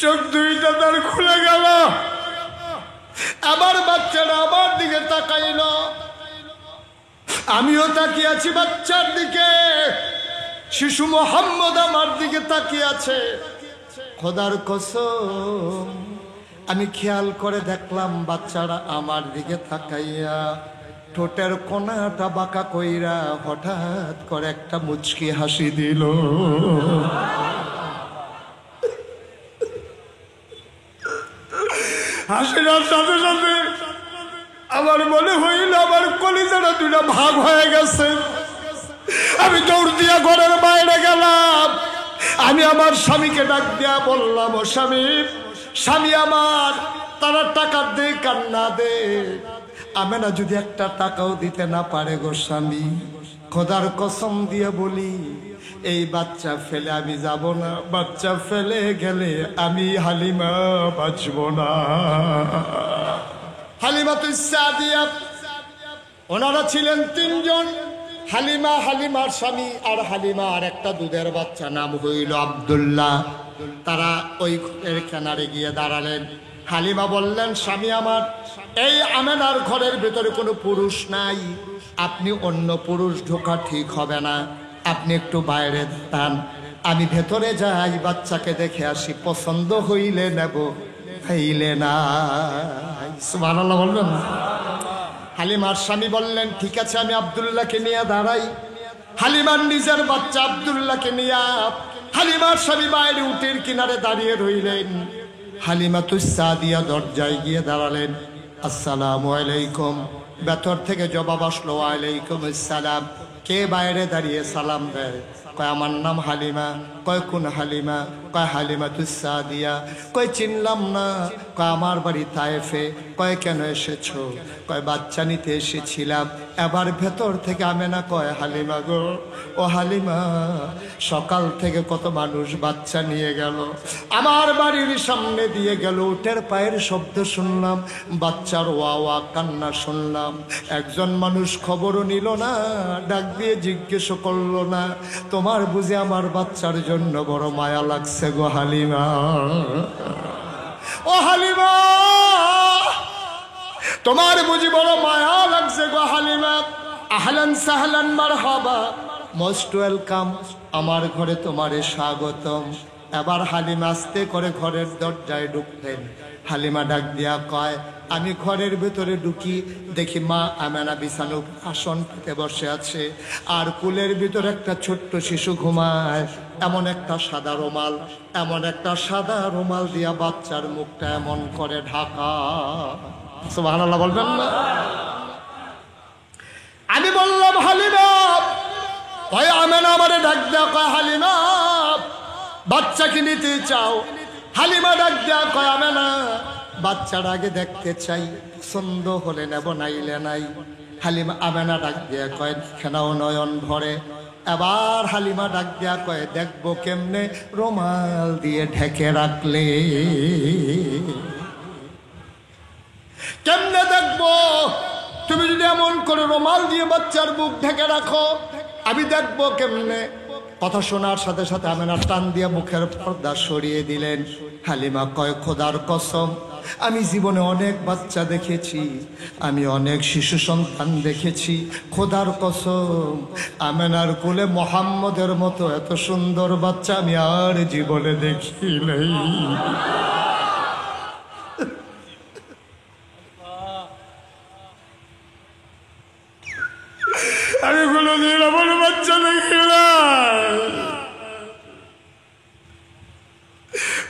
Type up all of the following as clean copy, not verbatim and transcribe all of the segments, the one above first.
চোখ দুইটা তার খুলে গেল। আমার বাচ্চারা আমার দিকে তাকাইল, আমিও তাকিয়ে আছি বাচ্চার দিকে। শিশু মোহাম্মদ আমার দিকে তাকিয়ে আছে। খোদার কসম আমি খেয়াল করে দেখলাম বাচ্চারা আমার দিকে তাকাইয়া ঠোঁটের কোনাটা বাঁকা কইরা হঠাৎ করে একটা মুচকি হাসি দিল। হাসিটার সাথে সাথে আমার মনে হইল আমার কলিজাটা দুটা ভাগ হয়ে গেছে। আমি দৌড় দিয়া ঘরের বাইরে গেলাম। আমি আমার স্বামীকে ডাক দিয়া বললাম, ও স্বামী, স্বামী আমার, তারা টাকা দে কান্না দে, আমেনা যদি একটা টাকাও দিতে না পারে গো স্বামী, খোদার কসম দিয়ে বলি এই বাচ্চা ফেলে আমি যাব না। বাচ্চা ফেলে গেলে আমি হালিমা বাঁচব না। হালিমা তুই সাদিয়া, ওনারা ছিলেন তিনজন, হালিমা, হালিমার স্বামী আর হালিমা আর একটা দুধের বাচ্চা, নাম হইল আব্দুল্লাহ। তারা ওই ঘরের কিনারে গিয়ে দাঁড়ালেন। হালিমা বললেন, স্বামী আমার, এই আমেনার ঘরের ভেতরে কোনো পুরুষ নাই, আপনি অন্য পুরুষ ঢোকা ঠিক হবে না, আপনি একটু বাইরে দাঁড়ান, আমি ভেতরে যাই, বাচ্চাকে দেখে আসি, পছন্দ হইলে নেব, হইলে না। সুবহানাল্লাহ বলবেন। হালিমার স্বামী বললেন, ঠিক আছে, আমি আব্দুল্লাহকে নিয়ে দাঁড়াই। হালিমার নিজের বাচ্চা আব্দুল্লাহকে নিয়ে হালিমার স্বামী বাইরে উটের কিনারে দাঁড়িয়ে রইলেন। হালিমা তুসাদিয়া দরজায় গিয়ে দাঁড়ালেন। আসসালামু আলাইকুম। ভেতর থেকে জবাব আসলো, ওয়ালাইকুম আসসালাম। কে বাইরে দাঁড়িয়ে সালাম দেয়? কয় আমার নাম হালিমা। কয় কোন হালিমা? কয় হালিমা তুসাদিয়া। কয় চিনলাম না। কয় আমার বাড়ি তায়েফে। কয় কেন এসেছো? কয় বাচ্চা নিতে এসেছিলাম। এবার ভেতর থেকে আমেনা কয়, হালিমা গো, ও হালিমা, সকাল থেকে কত মানুষ বাচ্চা নিয়ে গেল, আমার বাড়ির সামনে দিয়ে গেল, উটের পায়ের শব্দ শুনলাম, বাচ্চার ওয়া ওয়া কান্না শুনলাম, একজন মানুষ খবরও নিল না, ডাক দিয়ে জিজ্ঞেস করলো না, তোমার বুঝে আমার বাচ্চার জন্য বড় মায়া লাগছে গো হালিমা। ও হালিমা, তোমার বুঝি বড় মায়া লাগছে গো হালিমা। আহলান সাহলান মারহাবা, মোস্ট ওয়েলকাম, আমার ঘরে তোমারে স্বাগতম। এবার হালিমা আস্তে করে ঘরের দরজায় ঢুকলেন। হালিমা ডাক দিয়া কয়, আমি ঘরের ভেতরে ঢুকি, দেখি মা আমেনা বিছানো আসন পেতে বসে আছে, আর কুলের ভিতরে একটা ছোট্ট শিশু ঘুমায়। এমন একটা সাদা রুমাল, এমন একটা সাদা রুমাল দিয়া বাচ্চার মুখটা এমন করে ঢাকা। সুবহানাল্লাহ বলবেন না? আমি বললাম, হালিমা, ওই আমেনা আমারে ডাক দেয়া কয়, হালিমা, বাচ্চাকে নিতে চাও? হালিমা ডাক দেয়া কয়, আমেনা, বাচ্চার আগে দেখতে চাই, পছন্দ হলে নেব, নাইলে নাই। হালিমা আমেনা ডাক দেয়া কয়, খেনাও নয়ন ভরে। এবার হালিমা ডাক দেয়া কয়, দেখবো কেমনে? রুমাল দিয়ে ঢেকে রাখলে। কেমনে দেখবো? তুমি যদি এমন করে রুমাল দিয়ে বাচ্চার মুখ ঢেকে রাখো, আমি দেখবো কেমনে? কথা শোনার সাথে সাথে আমেনা টান দিয়ে মুখের পর্দা সরিয়ে দিলেন। হালিমা কয়, খোদার কসম, আমি জীবনে অনেক বাচ্চা দেখেছি, আমি অনেক শিশু সন্তান দেখেছি, খোদার কসম, আমেনার কোলে মোহাম্মদের মতো এত সুন্দর বাচ্চা আমি আর জীবনে দেখি নাই। আমি কোনোদিন আমার বাচ্চা দেখি না।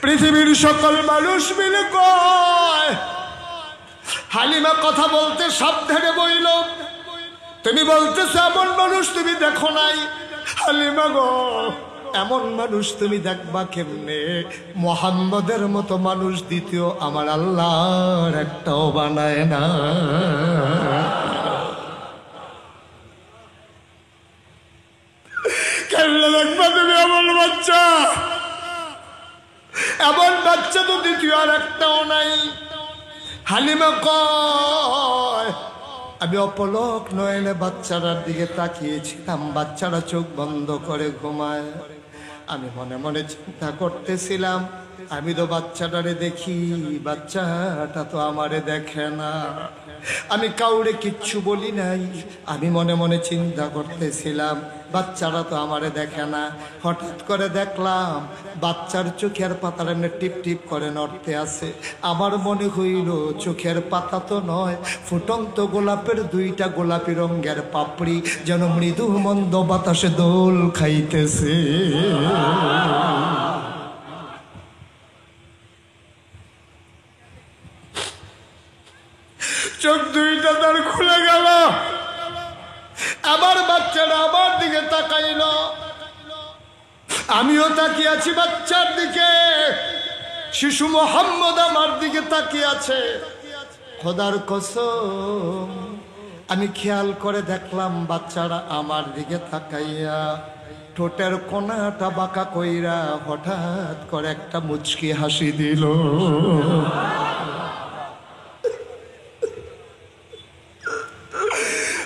পৃথিবীর সকল মানুষ মিলে কয়, হালিমা কথা বলতে সাবধানে বইল, তুমি বলতেছো এমন মানুষ তুমি দেখো নাই। হালিমা গো, এমন মানুষ তুমি দেখবা কেমনে? মোহাম্মদের মতো মানুষ দ্বিতীয় আমার আল্লাহর একটাও বানায় না। কেমনে দেখবা তুমি এমন বাচ্চা? এমন বাচ্চা তো দ্বিতীয় আর একটাও নাই। হালিমা কয়, আমি অপলক নয়নে বাচ্চাটার দিকে তাকিয়েছিলাম, বাচ্চারা চোখ বন্ধ করে ঘুমায়। আমি মনে মনে চিন্তা করতেছিলাম, আমি তো বাচ্চাটারে দেখি, বাচ্চাটা তো আমারে দেখে না। আমি কাউরে কিচ্ছু বলি নাই। আমি মনে মনে চিন্তা করতেছিলাম বাচ্চারা তো আমারে দেখে না। হঠাৎ করে দেখলাম বাচ্চার চোখের পাতার এমনি টিপ টিপ করে নড়তে আছে। আমার মনে হইল চোখের পাতা তো নয়, ফুটন্ত গোলাপের দুইটা গোলাপি রঙের পাপড়ি যেন মৃদু মন্দ বাতাসে দোল খাইতেছে। চোখ দুইটা তার খুলে গেল। আমার বাচ্চারা আমার দিকে তাকাইল, আমিও তাকিয়ে আছি বাচ্চার দিকে। শিশু মোহাম্মদ আমার দিকে তাকিয়ে আছে। খোদার কসম আমি খেয়াল করে দেখলাম বাচ্চারা আমার দিকে তাকাইয়া ঠোঁটের কোনাটা বাঁকা কইরা হঠাৎ করে একটা মুচকি হাসি দিল।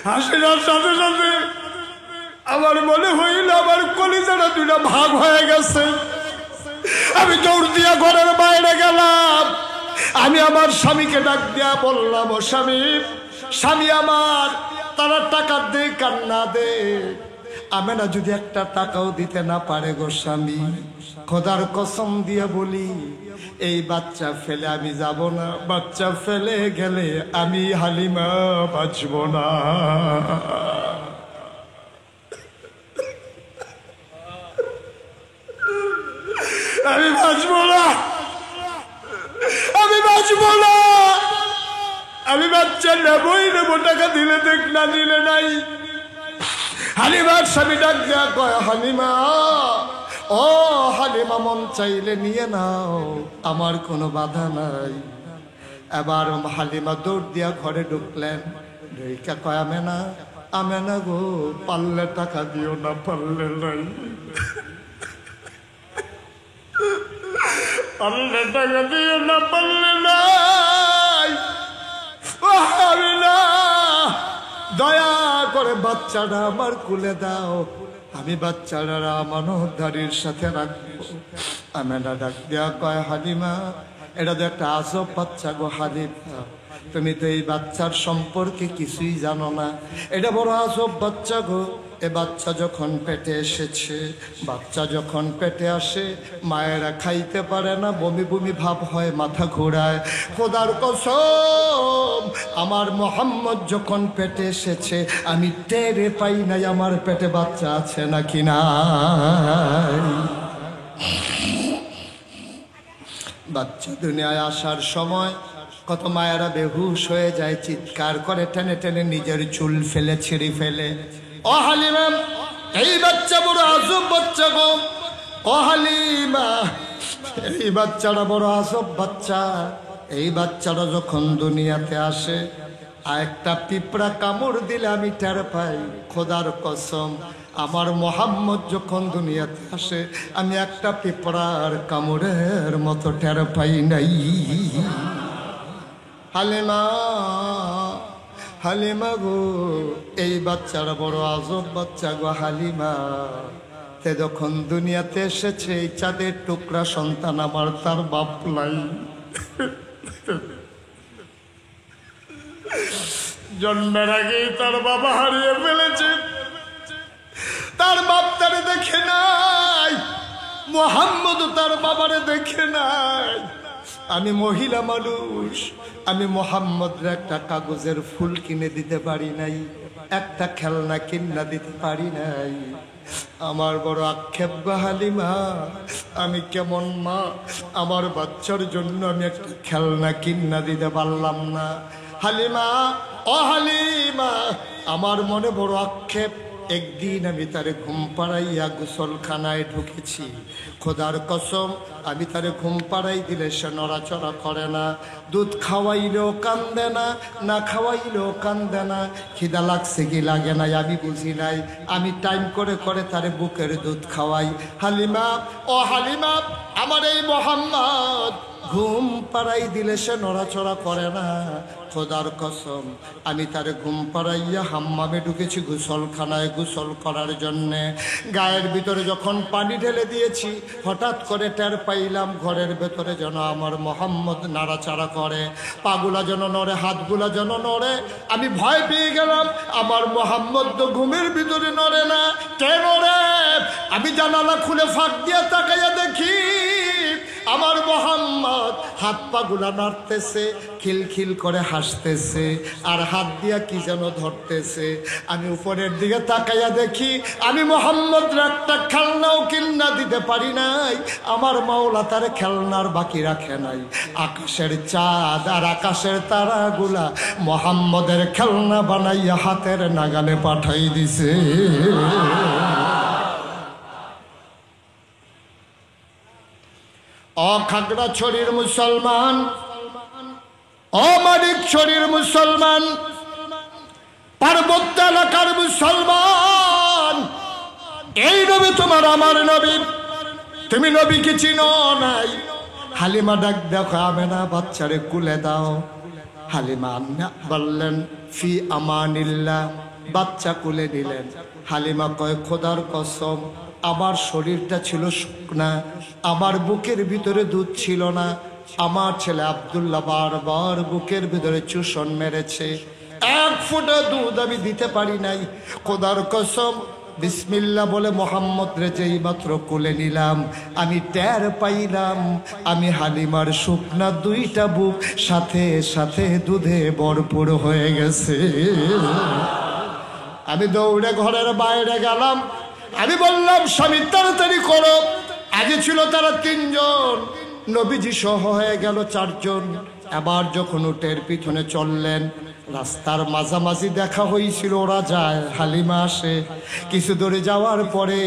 হাসিটার সাথে সাথে আমার মনে হইল আমার কলিজাটা দুটা ভাগ হয়ে গেছে। আমি দৌড় দিয়া ঘরের বাইরে গেলাম। আমি আমার স্বামীকে ডাক দিয়া বললাম, ও স্বামী, স্বামী আমার, তারা টাকা দে কান্না দে। আমেনা যদি একটা টাকাও দিতে না পারে গো স্বামী, খোদার কসম দিয়ে বলি এই বাচ্চা ফেলে আমি যাব না। বাচ্চা ফেলে গেলে আমি হালিমা বাঁচব না। আমি বাঁচব না, আমি বাঁচব না। আমি বাচ্চা নেবই নেবো, টাকা দিলে দেখ না দিলে নাই। হালিমার স্বামী ডাক দেয়া কয়, হালিমা, ও হালিমা, মন চাইলে নিয়ে নাও, আমার কোনো বাধা নাই। এবার হালিমা দৌড় দিয়া ঘরে ঢুকলেন। ঢুকা কয়, আমেনা, আমেনা গো, পারলে টাকা দিও না, পারলে নাই, পারলে টাকা দিও না, পারলে নাই। ও হালিমা, দয়া করে বাচ্চাটা আমার কুলে দাও, আমি বাচ্চারা আমানতদারির সাথে রাখবো। আমেনা ডাক দিয়া কয়, হালিমা, এটা তো একটা আজব বাচ্চা গো হালিমা, তুমি তো এই বাচ্চার সম্পর্কে কিছুই জানো না। এটা বড় আজব বাচ্চা গো। এ বাচ্চা যখন পেটে এসেছে, বাচ্চা যখন পেটে আসে, মায়েরা খাইতে পারে না, বমি বমি ভাব হয়, মাথা ঘোরায়। খোদার কসম আমার মোহাম্মদ যখন পেটে এসেছে আমি টেরে পাই নাই আমার পেটে বাচ্চা আছে নাকি নাই। বাচ্চা দুনিয়ায় আসার সময় কত মায়েরা বেহুশ হয়ে যায়, চিৎকার করে, টেনে টেনে নিজের চুল ফেলে ছিঁড়ি ফেলে। ও হালিমা, এই বাচ্চা বড় আজব বাচ্চা গো। ও হালিমা, এই বাচ্চাটা বড় আজব বাচ্চা। এই বাচ্চাটা যখন দুনিয়াতে আসে, আর একটা পিঁপড়া কামড় দিলে আমি টের পাই। খোদার কসম আমার মোহাম্মদ যখন দুনিয়াতে আসে আমি একটা পিঁপড়ার কামড়ের মতো টের পাই নাই। হালিমা, হালিমা গো, এই বাচ্চারা বড় আজব বাচ্চা গো হালিমা। তে যখন দুনিয়াতে এসেছে এই চাঁদের টুকরা সন্তান আমার, তার বাপ নাই। জন্মের আগেই তার বাবা হারিয়ে ফেলেছে। তার বাপ তারে দেখে নাই, মোহাম্মদ তার বাবারে দেখে নাই। আমি মহিলা মানুষ, আমি মোহাম্মদের একটা কাগজের ফুল কিনে দিতে পারি নাই, একটা খেলনা কিনা দিতে পারি নাই। আমার বড় আক্ষেপ গো হালিমা, আমি কেমন মা, আমার বাচ্চার জন্য আমি একটা খেলনা কিনা দিতে পারলাম না। হালিমা, ও হালিমা, আমার মনে বড় আক্ষেপ। একদিন আমি তারে ঘুম পাড়াইয়া গোসলখানায় ঢুকেছি। খোদার কসম আমি তারে ঘুম পাড়াই দিলে সে নড়াচড়া করে না। দুধ খাওয়াইলেও কান্দে না, না খাওয়াইলেও কান্দে না। খিদা লাগছে কি লাগে নাই আমি বুঝি নাই। আমি টাইম করে করে তারে বুকের দুধ খাওয়াই। হালিমা, ও হালিমা, আমার এই মোহাম্মদ ঘুম পাড়াই দিলে সে নড়াচড়া করে না। খোদার কসম আমি তারে ঘুম পাড়াইয়া হাম্মামে ঢুকেছি গোসলখানায় গোসল করার জন্যে। গায়ের ভিতরে যখন পানি ঢেলে দিয়েছি হঠাৎ করে টের পাইলাম ঘরের ভেতরে যেন আমার মোহাম্মদ নাড়াচাড়া করে, পাগুলা যেন নড়ে, হাতগুলা যেন নড়ে। আমি ভয় পেয়ে গেলাম, আমার মোহাম্মদ তো ঘুমের ভিতরে নড়ে না, কেন রে? আমি জানালা খুলে ফাঁক দিয়ে তাকাইয়া দেখি আমার মোহাম্মদ হাত পাগুলা নাড়তেছে, খিলখিল করে হাসতেছে, আর হাত দিয়া কি যেন ধরতেছে। আমি উপরের দিকে তাকাইয়া দেখি আমি মোহাম্মদ একটা খেলনাও কিনা দিতে পারি নাই, আমার মাওলা তার খেলনার বাকি রাখে নাই। আকাশের চাঁদ আর আকাশের তারাগুলা মোহাম্মদের খেলনা বানাইয়া হাতের নাগালে পাঠাই দিছে। ও খাগড়াছড়ির মুসলমান, ও মানিকছড়ির মুসলমান, পার্বত্য এলাকার মুসলমান, এই নবী তোমার আমার নবী, তুমি নবীকে চিনো নাই? হালিমা ডাক দেখো, আমেনা বাচ্চারে কুলে দাও। হালিমা বললেন ফি আমানিল্লাহ, বাচ্চা কুলে নিলেন। হালিমা কয় খোদার কসম আমার শরীরটা ছিল শুকনা, আমার বুকের ভিতরে দুধ ছিল না। আমার ছেলে আব্দুল্লাহ বারবার বুকের ভিতরে চুষণ মেরেছে, এক ফোঁটা দুধ আমি দিতে পারি নাই। খোদার কসম বিসমিল্লাহ বলে মোহাম্মদ রে যেই মাত্র কোলে নিলাম, আমি টের পাইলাম আমি হালিমার শুকনা দুইটা বুক সাথে সাথে দুধে ভরপুর হয়ে গেছে। আমি দৌড়ে ঘরের বাইরে গেলাম, আমি বললাম স্বামী তাড়াতাড়ি করো। আগে ছিল তারা 3 জন, নবীজি সহ হয়ে গেল 4 জন। আবার যখন উটের পিছনে চললেন, রাস্তার মাঝামাঝি দেখা হয়েছিল ওরা যায়, হালিমা আসে। কিছু দূরে যাওয়ার পরে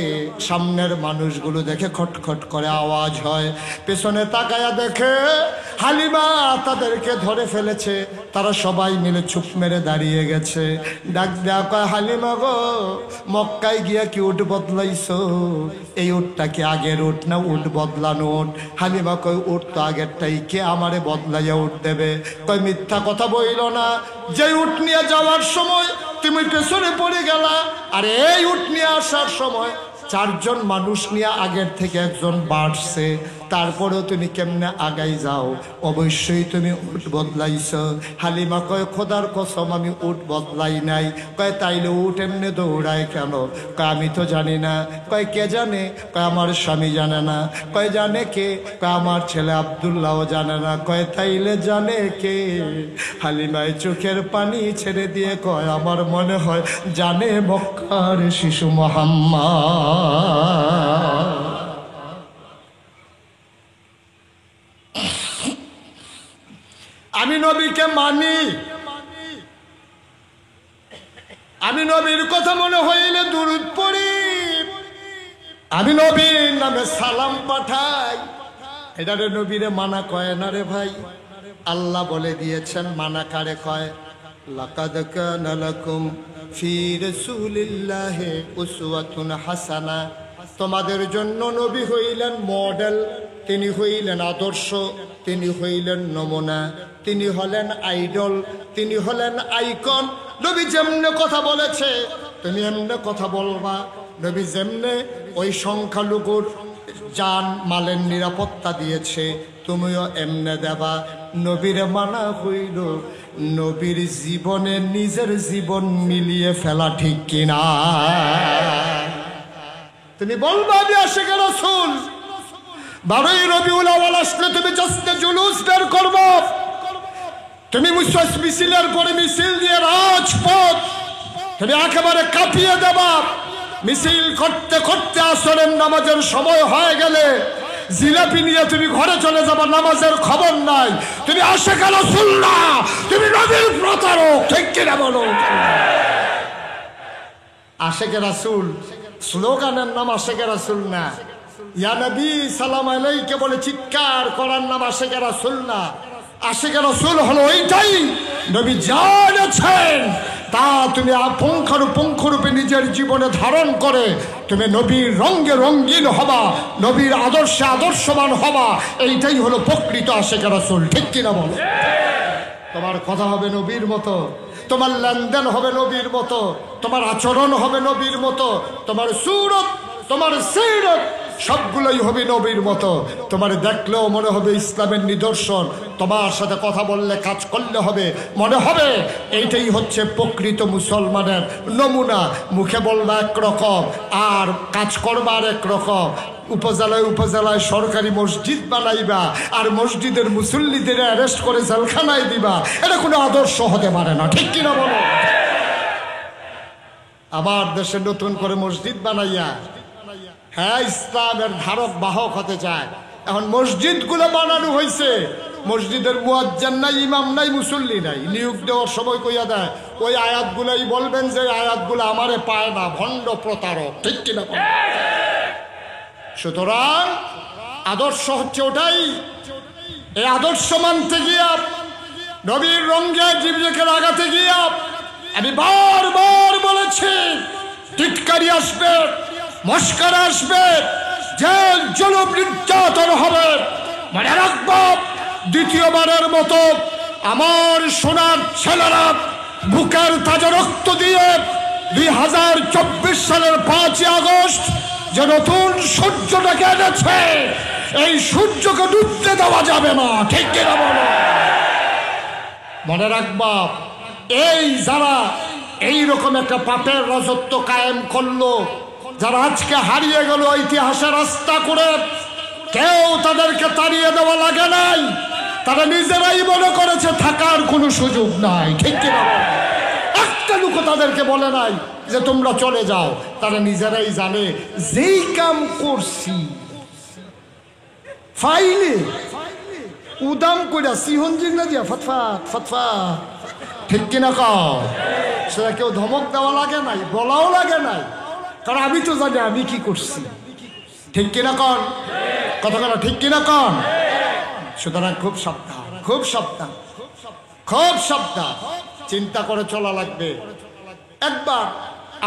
সামনের মানুষগুলো দেখে খটখট করে আওয়াজ হয়, পেছনে তাকায়া দেখে হালিমা তাদেরকে ধরে ফেলেছে। তারা সবাই মিলে চুপ মেরে দাঁড়িয়ে গেছে। ডাক দেয়া কয়, হালিমা গো, মক্কায় গিয়া কি উট বদলাইছো? এই উটটা কি আগের উট না উট বদলানো উট? হালিমা কয়, উট তো আগেরটাই, কে আমারে বদলাইয়া উট দেবে? কয় মিথ্যা কথা বইল না, যে উট নিয়ে যাওয়ার সময় তুমি পেছনে পড়ে গেলা, আর এই উট নিয়ে আসার সময় 4 জন মানুষ নিয়ে আগের থেকে একজন বাড়ছে, তারপরেও তুমি কেমনে আগাই যাও? অবশ্যই তুমি উট বদলাইছ। হালিমা কয় খোদার কসম আমি উট বদলাই নাই। কয় তাইলে উট এমনি দৌড়ায় কেন? কয় আমি তো জানি না। কয় কে জানে? কয় আমার স্বামী জানে না। কয় জানে কে? কয় আমার ছেলে আব্দুল্লাহও জানে না। কয় তাইলে জানে কে? হালিমায় চোখের পানি ছেড়ে দিয়ে কয় আমার মনে হয় জানে মক্কার শিশু মুহাম্মদ। আমি নবীকে মানি, আমি নবীর কথা মনে হইলে দুরূদ পড়ি, আমি নবীর নামে সালাম পাঠাই। এটা রে নবীরে মানা কয় না রে ভাই। আল্লাহ বলে দিয়েছেন মানা কারে কয়, লাকাদ কানা লাকুম ফি রাসূলিল্লাহি উসওয়াতুন হাসানা। তোমাদের জন্য নবী হইলেন মডেল, তিনি হইলেন আদর্শ, তিনি হইলেন নমুনা, তিনি হলেন আইডল, তিনি হলেন আইকন। নবী যেমনে কথা বলেছে তুমি এমনে কথা বলবা। নবী যেমনে ওই সংখ্যালঘুর জান মালের নিরাপত্তা দিয়েছে তুমিও এমনে দেবা। নবীর মানা হইল নবীর জীবনে নিজের জীবন মিলিয়ে ফেলা, ঠিক কিনা? তুমি বলবা আমি আশিক রাসূল, 12ই রবিউল আউয়াল আসলে তুমি জশ্নে জুলুস বের করবো, তুমি মিছিলের পরে মিছিল দিয়ে রাজপথ তুমি একেবারে কাঁপিয়ে দেবা। মিছিল করতে করতে আসরের নামাজের সময় হয়ে গেলে জিলাপি নিয়ে তুমি ঘরে চলে যাবা, নামাজের খবর নাই। তুমি আশিক রাসূল না, তুমি নবীর প্রতারক, ঠিক কিনা বলো? আশিক রাসূল স্লোগানের নাম আশিক রাসূল না। ইয়া নবী সালাম আলাইকে বলে চিৎকার করার নাম আশিক রাসূল না। আশিক রাসূল হলো ওইটাই নবী জানেছেন তা তুমি পুঙ্খানুপুঙ্খরূপে নিজের জীবনে ধারণ করে তুমি নবীর রঙে রঙিন হবা, নবীর আদর্শে আদর্শবান হবা। এইটাই হলো প্রকৃত আশিক রাসূল। ঠিক কিনা বলো? তোমার কথা হবে নবীর মতো, তোমার লেনদেন হবে নবীর মতো, তোমার আচরণ হবে নবীর মতো, তোমার সুরত, তোমার সিরত সবগুলোই হবে নবীর মতো। তোমার দেখলেও মনে হবে ইসলামের নিদর্শন, তোমার সাথে কথা বললে কাজ করলে হবে মনে হবে এইটাই হচ্ছে প্রকৃত মুসলমানের নমুনা। মুখে বলবা একরকম আর কাজ করবার একরকম। উপজেলায় উপজেলায় সরকারি মসজিদ বানাইবা আর মসজিদের মুসল্লিদের অ্যারেস্ট করে জেলখানায় দিবা, এটা কোনো আদর্শ হতে পারে না। ঠিক কিনা বলো? আবার দেশে নতুন করে মসজিদ বানাইয়া হ্যাঁ ইসলামের ধারক বাহক হতে চায়। এখন মসজিদগুলো বানানো হয়েছে, মসজিদের মুয়াজ্জিন নাই, ইমাম নাই, মুসল্লি নাই। নিয়োগ দেওয়ার সময় কইয়া দেয় ওই আয়াতগুলোই বলবেন যে আয়াতগুলো আমারে পায় না, ভণ্ড প্রতারক। ঠিক কিনা? সুতরাং আদর্শ হচ্ছে ওটাই। এই আদর্শ মানতে গিয়া নবীর রঙে জীবকে লাগাতে গিয়া আমি বারবার বলেছি টিটকারি আসবে, মস্কারা আসবে, জেল জুলুম নির্যাতন হবে। মনে রাখবো দ্বিতীয়বারের মতো আমার সোনার ছেলেরা বুকের তাজা রক্ত দিয়ে 2024 সালের 5 আগস্ট যে নতুন সূর্যটাকে এনেছে, এই সূর্যকে ডুবতে দেওয়া যাবে না। ঠিক কিনা বলো? মনে রাখবা এই যারা এইরকম একটা পাপের রাজত্ব কায়েম করলো, যারা আজকে হারিয়ে গেল ইতিহাসের রাস্তা করে, কেউ তাদেরকে তাড়িয়ে দেওয়া লাগে নাই, তারা নিজেরাই মনে করেছে থাকার কোনো সুযোগ নাই। ঠিক কিনা? একটা লোক তাদেরকে বলে নাই যে তোমরা চলে যাও। তারা নিজেরাই জানে যেই কাম করছি ফাইলে উদাম কইরা সিহনজিং না দিয়া ফতফাত ফতফাত। ঠিক কিনা কও? সেটা কেউ ধমক দেওয়া লাগে নাই, বলাও লাগে নাই, কারণ আমি তো জানি আমি কি করছি। ঠিক কিনা কন? কথা বলা ঠিক কিনা কন? সুতরাং খুব সাবধান, খুব সাবধান, খুব সাবধান, চিন্তা করে চলা লাগবে। একবার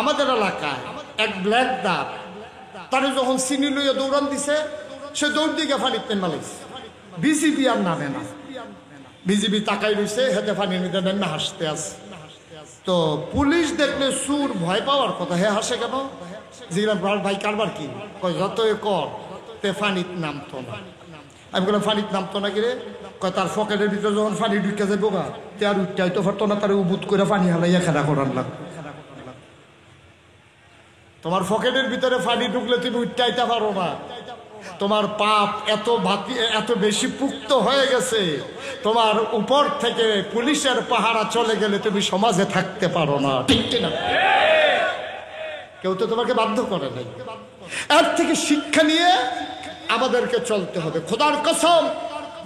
আমাদের এলাকায় এক ব্ল্যাক দাগ তারে যখন চিনি লইয়া দৌড়ান দিছে, সে দৌড় দিকে ফানিতে মালাইছে। বিজিবি আর নামে না, বিজিবি তাকাই রয়েছে, হেতে ফানি নিতে নেমে হাসতে আছে। তো পুলিশ দেখলে সুর ভয় পাওয়ার কথা, হে হাসে কেন? জিজ্ঞাসা ভাই কারবার কি? কয় যতই কর তে ফানিত নামতো না। আমি বললাম ফানিত নামতো না কিরে? কয় তার পকেটের ভিতরে যখন ফানি ঢুকে যাবো গা তে আর উঠতে তো পারতো না, তার উবুত করে ফানি হালাইয়া খেলা করার লাগবে। তোমার পকেটের ভিতরে ফানি ঢুকলে তুমি উঠতে আইতে পারো না। তোমার পাপ এত বেশি পুক্ত হয়ে গেছে, তোমার উপর থেকে পুলিশের পাহারা চলে গেলে তুমি সমাজে থাকতে পারো না। ঠিক কিনা? কেউ তো তোমাকে বাধ্য করে নাই। এর থেকে শিক্ষা নিয়ে আমাদেরকে চলতে হবে। খোদার কসম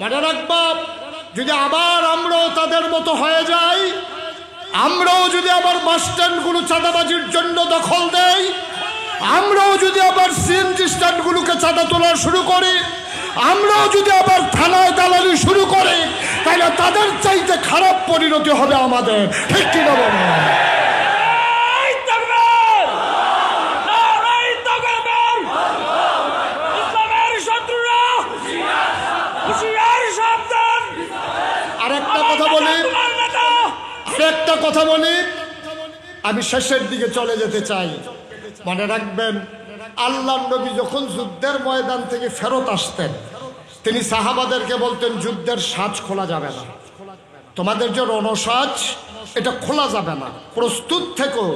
মনে রাখবা, যদি আবার আমরাও তাদের মতো হয়ে যাই, আমরাও যদি আবার বাস স্ট্যান্ডগুলো চাঁদাবাজির জন্য দখল দেই, আমরাও যদি আবার সিএনজি স্ট্যান্ডগুলোকে চাঁদা তোলা শুরু করি, আমরাও যদি আবার থানায় দালালি শুরু করি, তাহলে তাদের চাইতে খারাপ পরিণতি হবে আমাদের। ঠিক কিনা বলো? একটা কথা বলি, আমি শেষের দিকে চলে যেতে চাই। মনে রাখবেন, আল্লাহর নবী যখন যুদ্ধের ময়দান থেকে ফেরত আসতেন, তিনি সাহাবাদেরকে বলতেন যুদ্ধের সাজ খোলা যাবে না, তোমাদের যে রণসাজ এটা খোলা যাবে না, প্রস্তুত থেকো।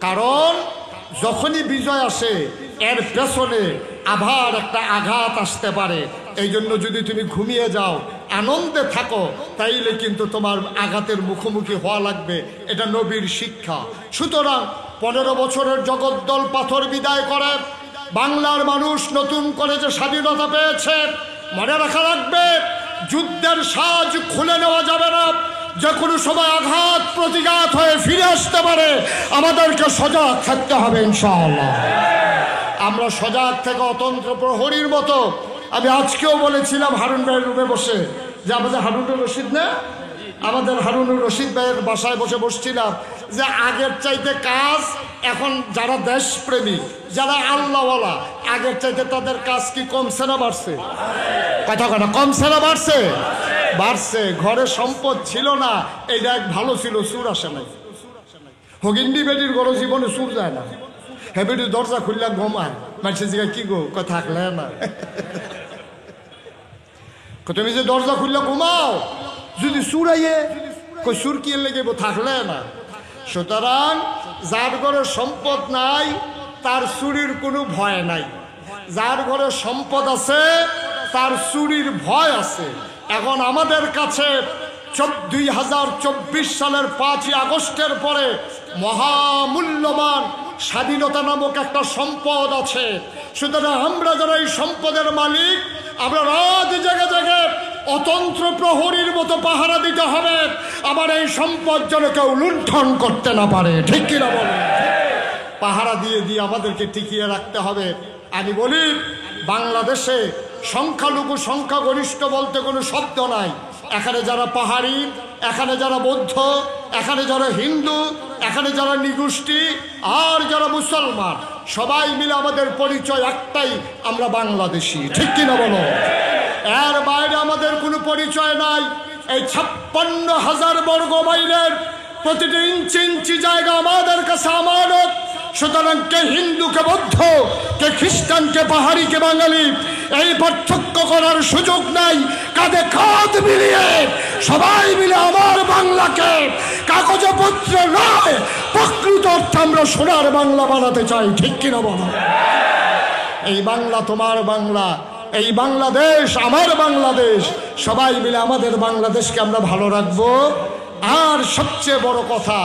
কারণ যখনই বিজয় আসে এর পেছনে আবার একটা আঘাত আসতে পারে। এই জন্য যদি তুমি ঘুমিয়ে যাও, আনন্দে থাকো, তাইলে কিন্তু তোমার আঘাতের মুখোমুখি হওয়া লাগবে। এটা নবীর শিক্ষা। সুতরাং 15 বছরের জগদ্দল পাথর বিদায় করে বাংলার মানুষ নতুন করে যে স্বাধীনতা পেয়েছে, মনে রাখা লাগবে যুদ্ধের সাজ খুলে নেওয়া যাবে না। যে কোনো সময় আঘাত প্রতিঘাত হয়ে ফিরে আসতে পারে, আমাদেরকে সজাগ থাকতে হবে ইনশাআল্লাহ। আমরা সজাগ থেকে অতন্ত্র প্রহরীর মতো, আমি আজকেও বলেছিলাম হারুন ভাইয়ের রুমে বসে যে আমাদের হারুন রশিদ না আমাদের হারুনুর রশিদ ভাইয়ের বাসায় বসে বসছিলাম যে আগের চাইতে কাজ এখন যারা দেশপ্রেমিক, যারা আল্লাহওয়ালা, আগের চাইতে তাদের কাজ কি কমছে না বাড়ছে? কথা কথা কমছে না বাড়ছে? বাড়ছে। ঘরে সম্পদ ছিল না, এইটা এক ভালো ছিল, সুর আসে নাই। হগিন্ডি বেডির ঘরে জীবনে সুর যায় না। হ্যাঁ বেডির দরজা খুললে ঘুমায়, মানুষের জায়গায় কি গো কথা থাকলে না। তুমি যে দরজা খুললে ঘুমাও, যদি সুর আইয়ে কই সুর কি লেগে থাকলে না। সুতরাং যার ঘরে সম্পদ নাই তার চুরির কোনো ভয় নাই, যার ঘরে সম্পদ আছে তার চুরির ভয় আছে। এখন আমাদের কাছে 2024 সালের 5ই আগস্টের পরে মহামূল্যবান স্বাধীনতা নামক একটা সম্পদ আছে। সুতরাং আমরা যারা এই সম্পদের মালিক, আমরা রাত জায়গায় জায়গায় অতন্ত্র প্রহরীর মতো পাহারা দিতে হবে, আবার এই সম্পদ যেন কেউ লুণ্ঠন করতে না পারে। ঠিক কিনা বলেন? পাহারা দিয়ে দিয়ে আমাদেরকে টিকিয়ে রাখতে হবে। আমি বলি, বাংলাদেশে সংখ্যালঘু সংখ্যাগরিষ্ঠ বলতে কোনো শব্দ নাই। এখানে যারা পাহাড়ি, এখানে যারা বৌদ্ধ, এখানে যারা হিন্দু, এখানে যারা নিগোষ্ঠী, আর যারা মুসলমান, সবাই মিলে আমাদের পরিচয় একটাই, আমরা বাংলাদেশি। ঠিক কিনা বলো? এর বাইরে আমাদের কোনো পরিচয় নাই। এই 56,000 বর্গ মাইলের প্রতিটি ইঞ্চি ইঞ্চি জায়গা আমাদের কাছে আমানত। সুতরাং কে হিন্দু, কে বৌদ্ধ, কে খ্রিস্টান, কে পাহাড়ি, কে বাঙালি, এই পার্থক্য করার সুযোগ নাই। কাঁধে কাঁধ মিলিয়ে সবাই মিলে আমার বাংলাকে কাগজপত্র নয়, প্রকৃত অর্থে আমরা সোনার বাংলা বানাতে চাই। ঠিক কিনা বলো? এই বাংলা তোমার বাংলা, এই বাংলাদেশ আমার বাংলাদেশ। সবাই মিলে আমাদের বাংলাদেশকে আমরা ভালো রাখবো। আর সবচেয়ে বড় কথা,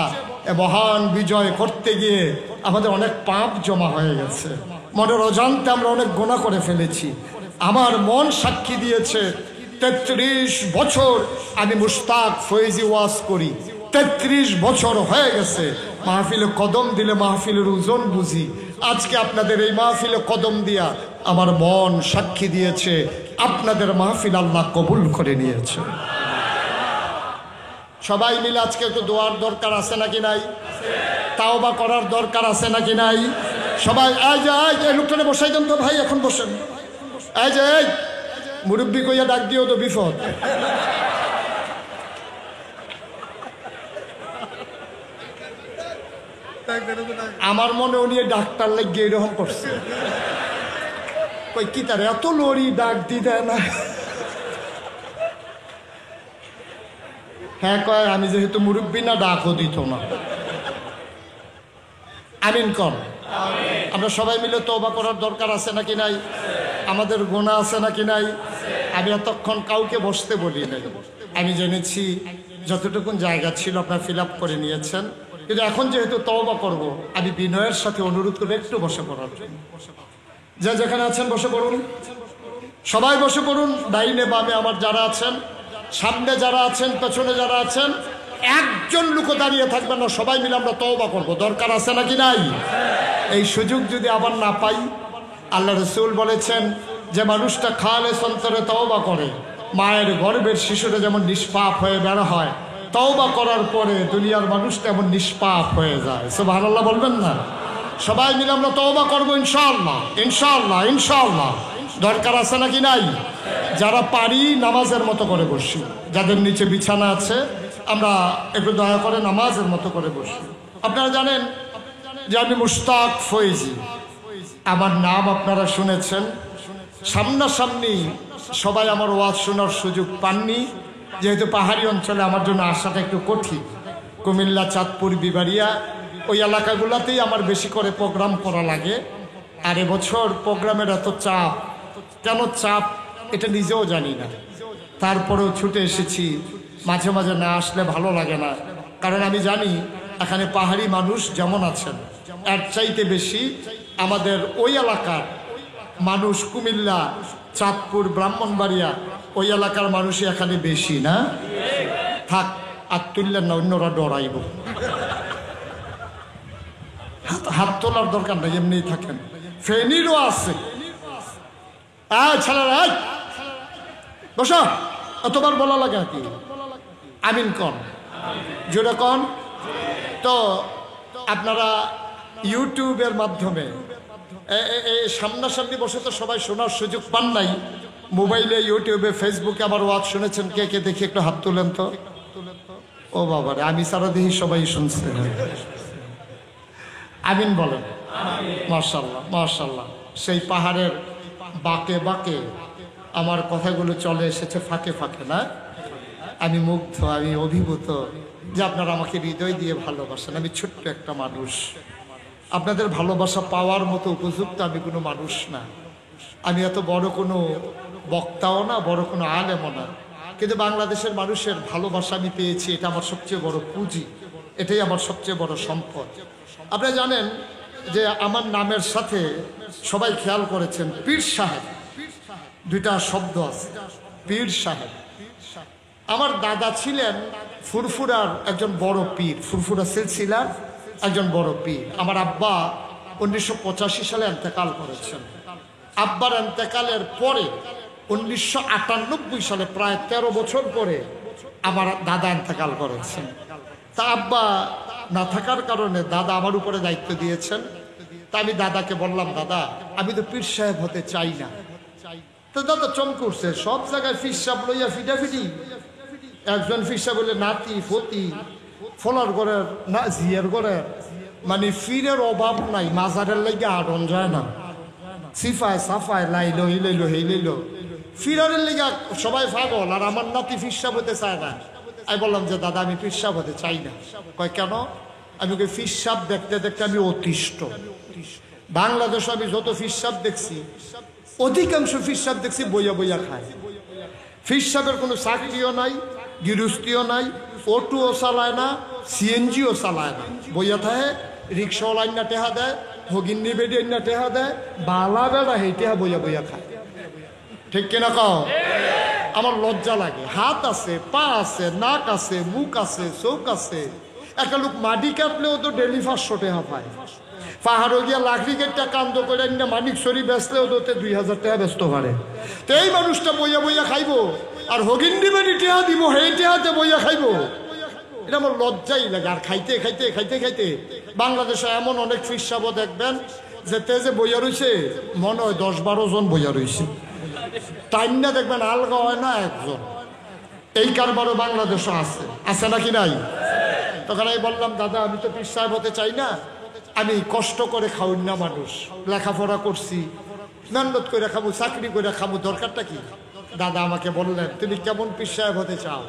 মহান বিজয় করতে গিয়ে আমাদের অনেক পাপ জমা হয়ে গেছে। মনের অজান্তে আমরা অনেক গুনাহ করে ফেলেছি। আমার মন সাক্ষী দিয়েছে, 33 বছর আমি মুশতাক ফয়েজি ওয়াজ করি। 33 বছর হয়ে গেছে। মাহফিলে কদম দিলে মাহফিলের ওজন বুঝি। আজকে আপনাদের এই মাহফিলে কদম দিয়া আমার মন সাক্ষী দিয়েছে, আপনাদের মাহফিল আল্লাহ কবুল করে নিয়েছে। সবাই মিলে আজকে একটু দোয়ার দরকার আছে নাকি নাই? তাওবা করার দরকার আছে নাকি নাই? সবাই এই লোকটা বসাই দেন তো ভাই, এখন বসেন। এই যে এই মুরব্বী কইয়া ডাক দিও তো বিপদ। আমার মনে উনি ডাক্তার লাগিয়ে এরকম করছে, কই কি তার এত লড়ি ডাক দিতে না। হ্যাঁ কয় আমি যেহেতু মুরব্বী না, ডাকও দিত না। আমিন কর। আমরা সবাই মিলে তওবা করার দরকার আছে নাকি নাই? আমাদের গুনাহ আছে নাকি নাই? আমি এতক্ষণ কাউকে বসতে বলি নাই। আমি জেনেছি যতটুকুন জায়গা ছিল আপনারা ফিল আপ করে নিয়েছেন, কিন্তু এখন যেহেতু তওবা করব, আমি বিনয়ের সাথে অনুরোধ করব একটু বসে পড়ার জন্য। যে যেখানে আছেন বসে পড়ুন, সবাই বসে পড়ুন। ডাইনে বামে আমার যারা আছেন, সামনে যারা আছেন, পেছনে যারা আছেন, একজন লোক দাঁড়িয়ে থাকবেন না। সবাই মিলে আমরা তওবা করব। দরকার আছে নাকি নাই? এই সুযোগ যদি আবার না পাই, আল্লাহ রাসূল বলেছেন যে মানুষটা খালেস অন্তরে তওবা করে, মায়ের গর্ভের শিশুরা যেমন নিষ্পাপ হয়ে বের হয়, তওবা করার পরে দুনিয়ার মানুষ তেমন নিষ্পাপ হয়ে যায়। সুবহানাল্লাহ বলবেন না? সবাই মিলে আমরা তওবা করব ইনশাআল্লাহ, ইনশাআল্লাহ, ইনশাআল্লাহ। দরকার আছে নাকি নাই? যারা পারি নামাজের মতো করে বসি, যাদের নিচে বিছানা আছে আমরা একটু দয়া করে নামাজের মতো করে বসি। আপনারা জানেন যে আমি মুশতাক ফয়েজি, আমার নাম আপনারা শুনেছেন। সামনাসামনি সবাই আমার ওয়াজ শোনার সুযোগ পাননি, যেহেতু পাহাড়ি অঞ্চলে আমার জন্য আসাটা একটু কঠিন। কুমিল্লা, চাঁদপুর, বিবাড়িয়া ওই এলাকাগুলোতেই আমার বেশি করে প্রোগ্রাম করা লাগে। আর এবছর প্রোগ্রামের এত চাপ, কেন চাপ এটা নিজেও জানি না, তারপরেও ছুটে এসেছি। মাঝে মাঝে না আসলে ভালো লাগে না, কারণ আমি জানি এখানে পাহাড়ি মানুষ যেমন আছেন, এর চাইতে বেশি আমাদের ওই এলাকার মানুষ, কুমিল্লা, চাঁদপুর, ব্রাহ্মণবাড়িয়া ওই এলাকার মানুষই এখানে বেশি না। থাক, আর তুললেন না, অন্যরা ডরাইব। হাত তোলার দরকার নেই, এমনি থাকেন। ফেনীরও আছে। ছেলেরা বসো, এতবার বলা লাগে কি? আমিন কন, জোরে কন। তো আপনারা ইউটিউবের মাধ্যমে সামনাসামনি বসে তো সবাই শোনার সুযোগ পান নাই, মোবাইলে ইউটিউবে ফেসবুকে আমার ওয়াজ শুনেছেন কে কে দেখি একটু হাত তুলেন তো। ও বাবারে, আমি সারা দেখি সবাই শুনছে। আমিন বলেন। মাশাআল্লাহ মাশাআল্লাহ। সেই পাহাড়ের বাঁকে বাঁকে আমার কথাগুলো চলে এসেছে ফাঁকে ফাঁকে, না? আমি মুগ্ধ, আমি অভিভূত যে আপনারা আমাকে হৃদয় দিয়ে ভালোবাসেন। আমি ছোট্ট একটা মানুষ, আপনাদের ভালোবাসা পাওয়ার মতো উপযুক্ত আমি কোনো মানুষ না। আমি এত বড় কোনো বক্তাও না, বড় কোনো আলেমও না, কিন্তু বাংলাদেশের মানুষের ভালোবাসা আমি পেয়েছি, এটা আমার সবচেয়ে বড় পুঁজি, এটাই আমার সবচেয়ে বড় সম্পদ। আপনারা জানেন যে আমার নামের সাথে সবাই খেয়াল করেছেন পীর সাহেব, দুইটা শব্দ আছে, পীর সাহেব। আমার দাদা ছিলেন ফুরফুরার একজন বড় পীর, ফুরফুরা সিলসিলার একজন বড় পীর। আমার আব্বা 1985 সালে ইন্তেকাল করেছেন। আব্বার ইন্তেকালের পরে 1998 সালে, প্রায় 13 বছর পরে আমার দাদা ইন্তেকাল করেছেন। তা আব্বা না থাকার কারণে দাদা আমার উপরে দায়িত্ব দিয়েছেন। তা আমি দাদাকে বললাম, দাদা আমি তো পীর সাহেব হতে চাই না। তো দাদা চমকে উঠছে, সব জায়গায় পীর সাহেব লইয়া ফিটাফিটি। একজন পীর সাহেব বলে নাতি ফতি ফলার ঘরের না জিয়ার ঘরের, মানে ফিরের অভাব নাই, মাজারের লাগে আটন যায় না, সিফায় সাফায় লাইলো হিলাইলো হেইলাইলো, ফিরারের লেগে সবাই পাগল, আর আমার নাতি পীর সাহেব হতে চায় না। আমি বললাম যে দাদা আমি পীর সাহেব হতে চাই না। কয় কেন? আমি কই পীর সাহেব দেখতে দেখতে আমি অতিষ্ঠ। বাংলাদেশে আমি যত পীর সাহেব দেখছি, অধিকাংশ পীর সাহেব দেখছি বইয়া বইয়া খায়। পীর সাহেবের কোনো চাকরিও নাই, গৃহস্থিও নাই, অটোও চালায় না, সিএনজিও চালায় না, বইয়া থাকে। রিক্সাওয়ালা না টেহা দেয়, হগিন্নি বেডি না টেহা দেয়, বালা বেড়া সেই টেহা বইয়া বইয়া খায়। ঠিক কিনা কও? আমার লজ্জা লাগে। হাত আছে, পা আছে, নাক আছে, মুখ আছে, চোখ আছে। একটা লোক মাটি কাটলেও তো ডেলি 500 টাকা পায়। পাহাড়ে গিয়া লাকড়ি কেটটা কান্দ করে মানিক সরি বেচলেও তো 2000 টাকা বেচত পারে। তো এই মানুষটা বইয়া বইয়া খাইব, আর হগিন্নি বেডি টেহা দিব, সেই টেহাতে বইয়া খাইব। এটা আমার লজ্জাই লাগে। আর খাইতে খাইতে খাইতে খাইতে বাংলাদেশে এমন অনেক পীর সাহেব দেখবেন যে তেজে বইয়া রয়েছে, মনে হয় 10-12 জন বইয়া রয়েছে, তাই না? দেখবেন আলগা হয় না একজন। এই কারবারও বাংলাদেশে আছে, আছে নাকি নাই? তখন আমি বললাম, দাদা আমি তো পীর সাহেব হতে চাই না, আমি কষ্ট করে খাওয়াই না মানুষ, লেখাপড়া করছি, মেহনত করে খাবো, চাকরি করে খাবো, দরকারটা কি? দাদা আমাকে বললেন, তুমি কেমন পীর সাহেব হতে চাও?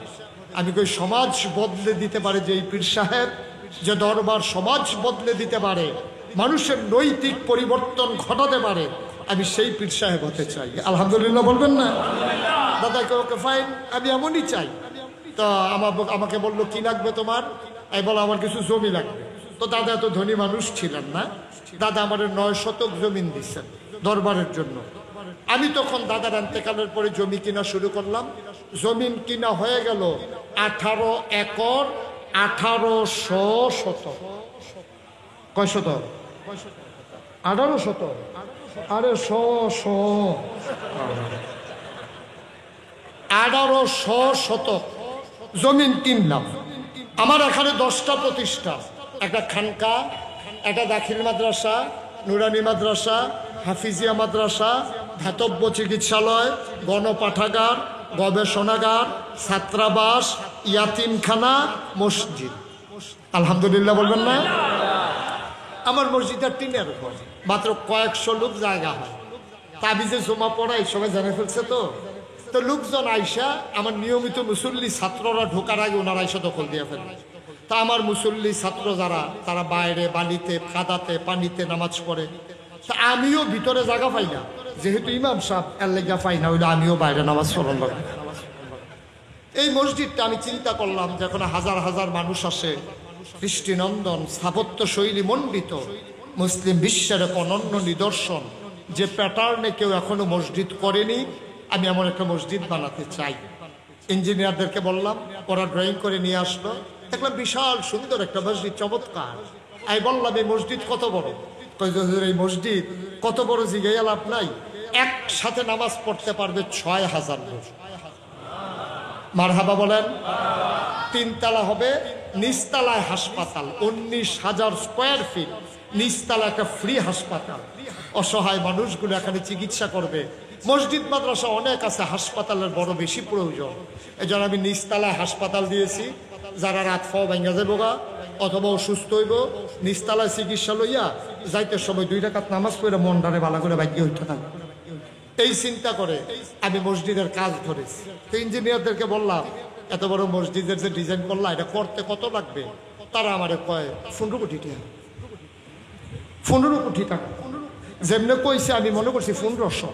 আমি কই, সমাজ বদলে দিতে পারে যে পীর সাহেব, যে দরবার সমাজ বদলে দিতে পারে, মানুষের নৈতিক পরিবর্তন ঘটাতে পারে, আমি সেই পীর সাহেব হতে চাই। আলহামদুলিল্লাহ বলবেন না? দাদাকে ওকে ফাইন, আমি এমনই চাই। তো আমাকে বললো, কি লাগবে তোমার? আমি বলো, আমার কিছু জমি লাগবে। তো দাদা এত ধনী মানুষ ছিলেন না, দাদা আমার 9 শতক জমিন দিচ্ছেন দরবারের জন্য। আমি তখন দাদার ইন্তেকালের পরে জমি কিনা শুরু করলাম। জমিন কিনা হয়ে গেল 18 একর 1800 শতক। কয় শতক? 18 শতক। আরে 1800 শতক জমিন কিনলাম। আমার এখানে 10টা প্রতিষ্ঠান, একটা খানকা, একটা দাখিল মাদ্রাসা, নুরানি মাদ্রাসা, হাফিজিয়া মাদ্রাসা, ধাতব্য চিকিৎসালয়, গণপাঠাগার, গবেষণাগার, ছাত্রাবাস, ইয়াতিমখানা, মসজিদ। আলহামদুলিল্লাহ বলবেন না? আমার মসজিদের টিনের ঘর, মাত্র কয়েকশো লোক জায়গা হয়। তাবিজে জমা পড়াই সবাই জানে ফেলছে। তো লোকজন আইসা, আমার নিয়মিত মুসল্লি ছাত্ররা ঢোকার আগে ওনারা আইসা দখল দিয়ে ফেলে। তা আমার মুসল্লি ছাত্র যারা, তারা বাইরে বালিতে, কাদাতে, পানিতে নামাজ পড়ে। তা আমিও ভিতরে জায়গা পাই না, যেহেতু ইমাম সাহেব এর লেগা পাই না, ওইটা আমিও বাইরে নামাজ পড়ার লাগে। এই মসজিদটা আমি চিন্তা করলাম, যখন হাজার হাজার মানুষ আসে, দৃষ্টিনন্দন, স্থাপত্য শৈলী মণ্ডিত, মুসলিম বিশ্বের এক অনন্য নিদর্শন, যে প্যাটার্নে কেউ এখনো মসজিদ করেনি, আমি এমন একটা মসজিদ বানাতে চাই। ইঞ্জিনিয়ারদেরকে বললাম, ওরা ড্রয়িং করে নিয়ে আসলো। দেখলাম বিশাল সুন্দর একটা মসজিদ, চমৎকার। আমি বললাম, এই মসজিদ কত বড়? এই মসজিদ কত বড় জিগাইয়া লাভ নাই, একসাথে নামাজ পড়তে পারবে 6000 লোক। মারহাবা বলেন। 3 তলা হবে, নিচতলায় হাসপাতাল, 19,000 স্কোয়ার ফিট, নিচতলা একটা ফ্রি হাসপাতাল। অসহায় মানুষগুলো এখানে চিকিৎসা করবে। মসজিদ মাদ্রাসা অনেক আছে, হাসপাতালের বড় বেশি প্রয়োজন। এই জন্য আমি নিচতলায় হাসপাতাল দিয়েছি। যারা রাত ফাও ভাঙ্গা যাবো গা অথবা অসুস্থ হইব, নিচতলায় চিকিৎসা লইয়া যাইতে সময় 2 রাকাত নামাজ পড়ে মনটারে ভালো করে ভাগ্য হইতে থাকবে। এই চিন্তা করে আমি মসজিদের কাজ ধরেছি। তো ইঞ্জিনিয়ারদেরকে বললাম, এত বড় মসজিদের যে ডিজাইন করলাম এটা করতে কত লাগবে? তারা আমারে কয় 15 কোটি টাকা। 15 কোটি টাকা যেমনে কইছে আমি মনে করছি 1500।